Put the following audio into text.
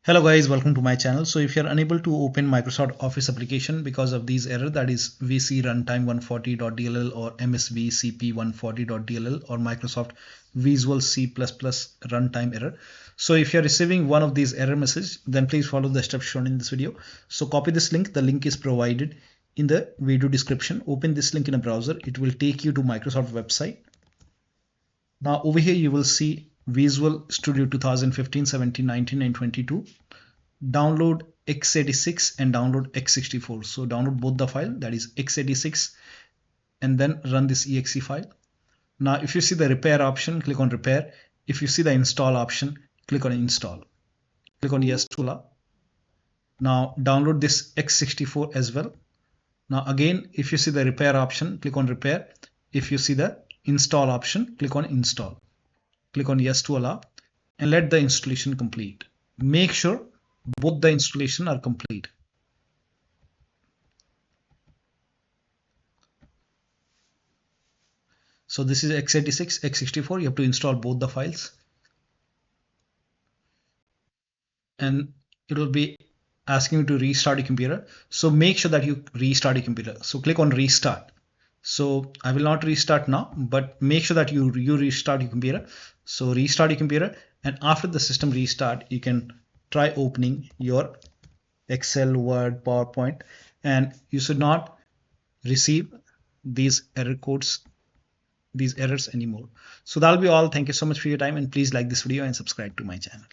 Hello guys, welcome to my channel. So if you're unable to open Microsoft Office application because of these error, that is VCRUNTIME140.dll or MSVCP140.dll or Microsoft Visual C++ runtime error. So if you're receiving one of these error messages, then please follow the steps shown in this video. So copy this link. The link is provided in the video description. Open this link in a browser. It will take you to Microsoft website. Now over here you will see Visual Studio 2015, 17, 19 and 22. Download x86 and download x64. So download both the file, that is x86, and then run this exe file. Now if you see the repair option, click on repair. If you see the install option, click on install. Click on yes to allow. Now download this x64 as well. Now again, if you see the repair option, click on repair. If you see the install option, click on install. Click on yes to allow and let the installation complete. Make sure both the installation are complete. So this is x86, x64. You have to install both the files, and it will be asking you to restart your computer. So make sure that you restart your computer. So click on restart. So I will not restart now, but make sure that you restart your computer. So restart your computer, and after the system restart, you can try opening your Excel, Word, PowerPoint, and you should not receive these error codes, these errors anymore. So that'll be all. Thank you so much for your time, and please like this video and subscribe to my channel.